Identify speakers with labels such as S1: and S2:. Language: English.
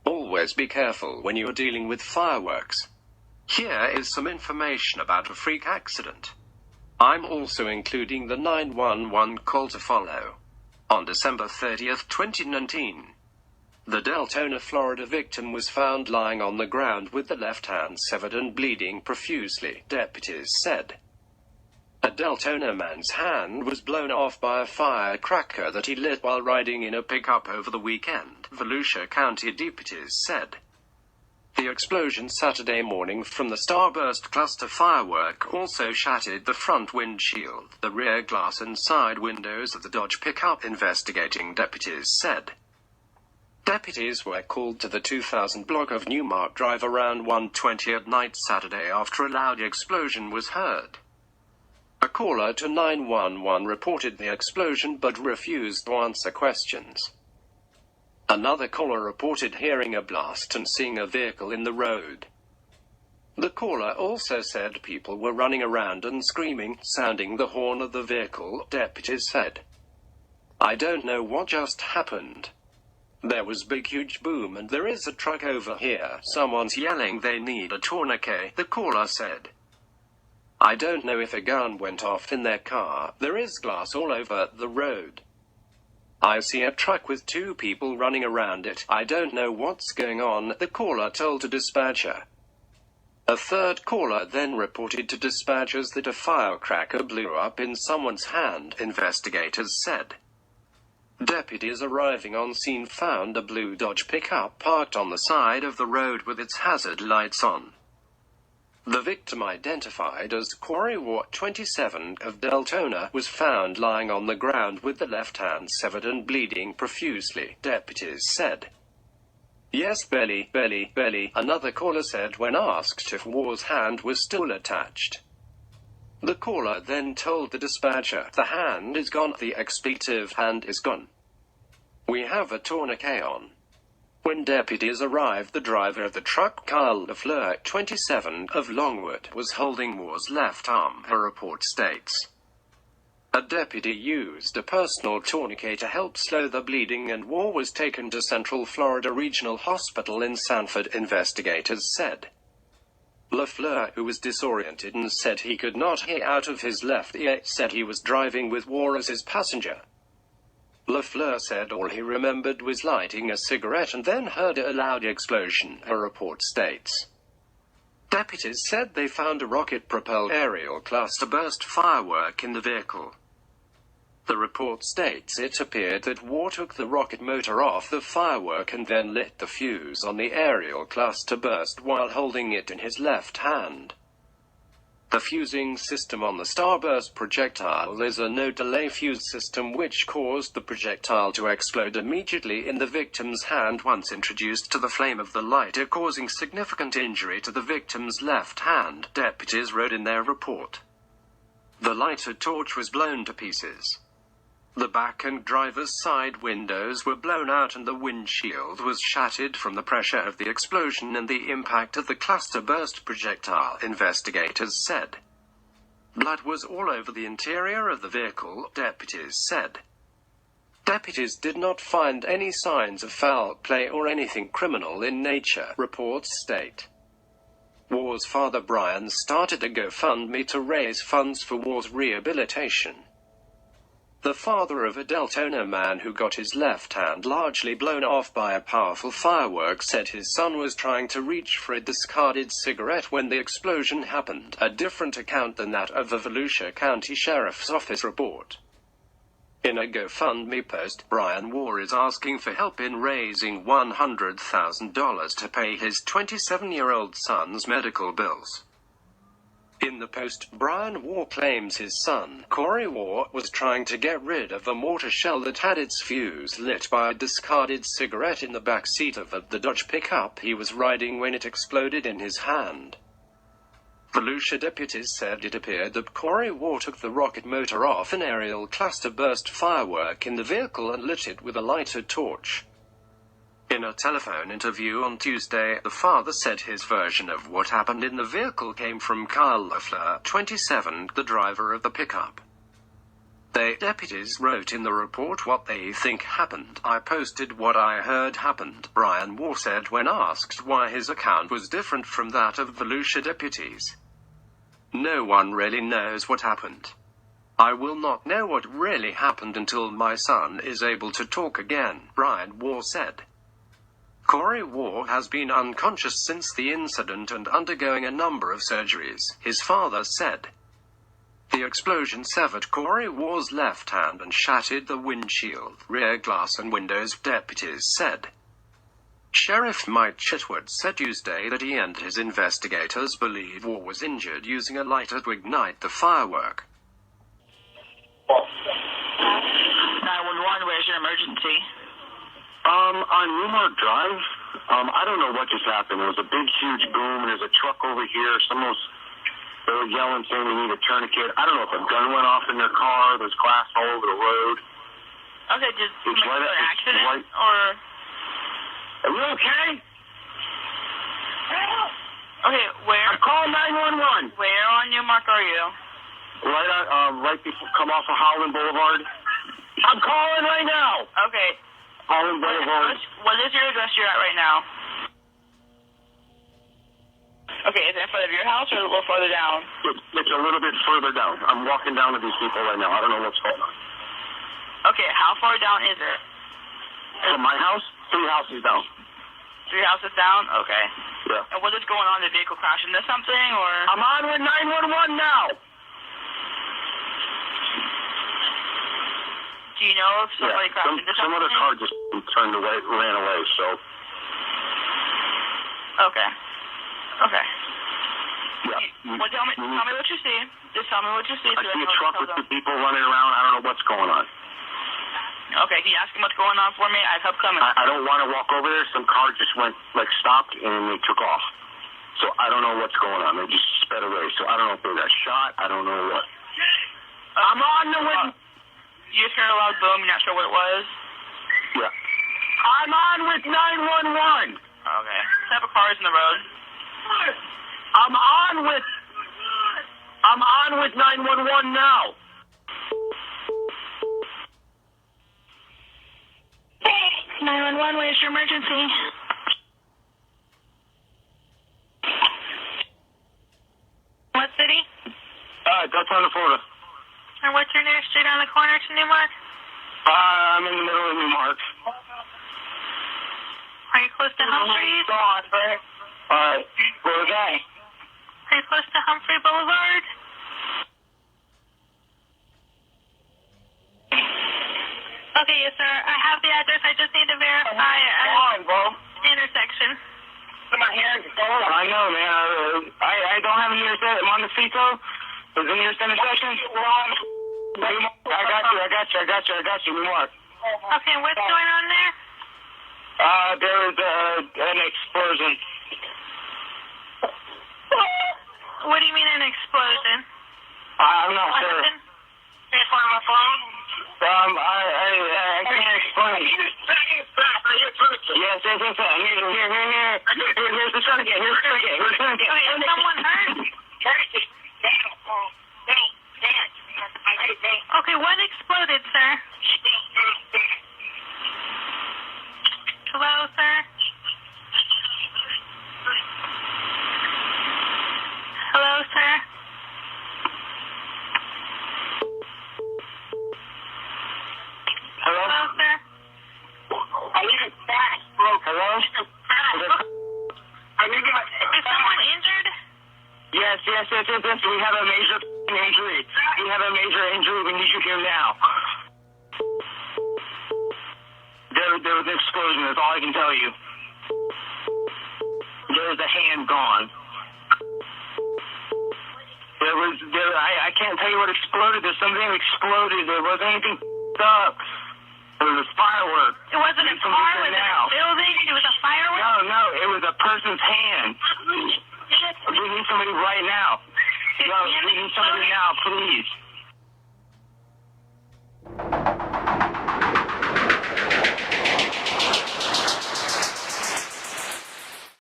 S1: Always be careful when you're dealing with fireworks. Here is some information about a freak accident. I'm also including the 911 call to follow. On December 30th, 2019, the Deltona, Florida victim was found lying on the ground with the left hand severed and bleeding profusely, deputies said. A Deltona man's hand was blown off by a firecracker that he lit while riding in a pickup over the weekend, Volusia County deputies said. The explosion Saturday morning from the starburst cluster firework also shattered the front windshield, the rear glass and side windows of the Dodge pickup, investigating deputies said. Deputies were called to the 2000 block of Newmark Drive around 1:20 at night Saturday after a loud explosion was heard. A caller to 911 reported the explosion but refused to answer questions. Another caller reported hearing a blast and seeing a vehicle in the road. The caller also said people were running around and screaming, sounding the horn of the vehicle, deputies said. I don't know what just happened. There was big huge boom and there is a truck over here. Someone's yelling they need a tourniquet, the caller said. I don't know if a gun went off in their car. There is glass all over the road. I see a truck with two people running around it. I don't know what's going on, the caller told a dispatcher. A third caller then reported to dispatchers that a firecracker blew up in someone's hand, investigators said. Deputies arriving on scene found a blue Dodge pickup parked on the side of the road with its hazard lights on. The victim, identified as Corey Ward, 27, of Deltona, was found lying on the ground with the left hand severed and bleeding profusely, deputies said. Yes, belly, another caller said when asked if Ward's hand was still attached. The caller then told the dispatcher, the hand is gone, the expletive hand is gone. We have a tourniquet on. When deputies arrived, the driver of the truck, Kyle LaFleur, 27, of Longwood, was holding Ward's left arm, a report states. A deputy used a personal tourniquet to help slow the bleeding and Ward was taken to Central Florida Regional Hospital in Sanford, investigators said. LaFleur, who was disoriented and said he could not hear out of his left ear, said he was driving with Ward as his passenger. LaFleur said all he remembered was lighting a cigarette and then heard a loud explosion, a report states. Deputies said they found a rocket-propelled aerial cluster-burst firework in the vehicle. The report states it appeared that Ward took the rocket motor off the firework and then lit the fuse on the aerial cluster-burst while holding it in his left hand. The fusing system on the starburst projectile is a no-delay fuse system which caused the projectile to explode immediately in the victim's hand once introduced to the flame of the lighter, causing significant injury to the victim's left hand, deputies wrote in their report. The lighter torch was blown to pieces. The back and driver's side windows were blown out and the windshield was shattered from the pressure of the explosion and the impact of the cluster burst projectile, investigators said. Blood was all over the interior of the vehicle, deputies said. Deputies did not find any signs of foul play or anything criminal in nature, reports state. Ward's father Brian started a GoFundMe to raise funds for Ward's rehabilitation. The father of a Deltona man who got his left hand largely blown off by a powerful firework said his son was trying to reach for a discarded cigarette when the explosion happened, a different account than that of the Volusia County Sheriff's Office report. In a GoFundMe post, Brian Ward is asking for help in raising $100,000 to pay his 27-year-old son's medical bills. In the post, Brian Ward claims his son, Corey Ward, was trying to get rid of a mortar shell that had its fuse lit by a discarded cigarette in the back seat of the Dodge pickup he was riding when it exploded in his hand. Volusia deputies said it appeared that Corey Ward took the rocket motor off an aerial cluster burst firework in the vehicle and lit it with a lighter torch. In a telephone interview on Tuesday, the father said his version of what happened in the vehicle came from Kyle Loeffler, 27, the driver of the pickup. The deputies wrote in the report what they think happened. I posted what I heard happened, Brian Waugh said when asked why his account was different from that of the Lucia deputies. No one really knows what happened. I will not know what really happened until my son is able to talk again, Brian Waugh said. Corey Waugh has been unconscious since the incident and undergoing a number of surgeries, his father said. The explosion severed Corey Waugh's left hand and shattered the windshield, rear glass and windows, deputies said. Sheriff Mike Chitwood said Tuesday that he and his investigators believe Waugh was injured using a lighter to ignite the firework.
S2: 911, where's your emergency?
S3: On Newmark Drive, I don't know what just happened. There was a big, huge boom, and there's a truck over here. They were yelling, saying we need a tourniquet. I don't know if a gun went off in their car. There's glass all over the road.
S2: Okay, did you make an accident, or...
S3: Are you okay?
S2: Okay, where...
S3: I'm calling 911.
S2: Where on Newmark are you?
S3: Right before, come off of Holland Boulevard. I'm calling right now.
S2: Okay.
S3: Holland Boulevard.
S2: What is your address you're at right now? Okay, is it in front of your house or a little further down?
S3: It's a little bit further down. I'm walking down to these people right now. I don't know what's going on.
S2: Okay, how far down is it?
S3: From my house? 3 houses down.
S2: 3 houses down? Okay.
S3: Yeah.
S2: And what is going on? The vehicle crash into something, or?
S3: I'm on with 911 now.
S2: Do you know if somebody crashed into something?
S3: Some other car just ran away, so.
S2: Okay. Okay.
S3: Yeah.
S2: Well, tell me what you see. Just tell me what you see.
S3: I see a truck with 2 people running around. I don't know what's going on.
S2: Okay, can you ask him what's going on for me? I've helped coming.
S3: I don't want to walk over there. Some car just stopped, and they took off. So I don't know what's going on. They just sped away. So I don't know if they got shot. I don't know what. I'm on the way.
S2: You just heard a loud boom. You're not sure what it was?
S3: Yeah. I'm on with 911.
S2: Okay. What type of car is in the road?
S3: I'm on with 911 now.
S2: Where's your emergency? What city?
S3: Deltona, Florida.
S2: And what's your nearest street on the corner to Newmark?
S3: I'm in the middle of Newmark.
S2: Are you close to Humphreys?
S3: Alright, where was I?
S2: Are you close to Humphrey Boulevard? Okay, yes, sir. I have the address. I just need to verify intersection.
S3: I know, man. I don't have a nearest. I'm on the CETO. Is the nearest intersection? I got you. Newmark.
S2: Okay, what's going on there?
S3: There was an explosion.
S2: What do you mean an explosion?
S3: I'm not
S2: What
S3: sure.
S2: happened? Can you find my phone?
S3: I can't explain. Yes. Here. Here's the sun again.
S2: Okay, is someone hurt? Okay, what exploded, sir? Hello, sir? Hello, sir?
S3: Hello?
S2: Hello, sir?
S3: Hello?
S2: Is someone injured?
S3: Yes. We have a major injury. We need you here now. There was an explosion. That's all I can tell you. There's a hand gone. I can't tell you what exploded. There's something that exploded. There wasn't anything up. It was a firework.
S2: It wasn't a car, was it a building? It was a firework?
S3: No, it was a person's hand. We need somebody right now. We need somebody now, please.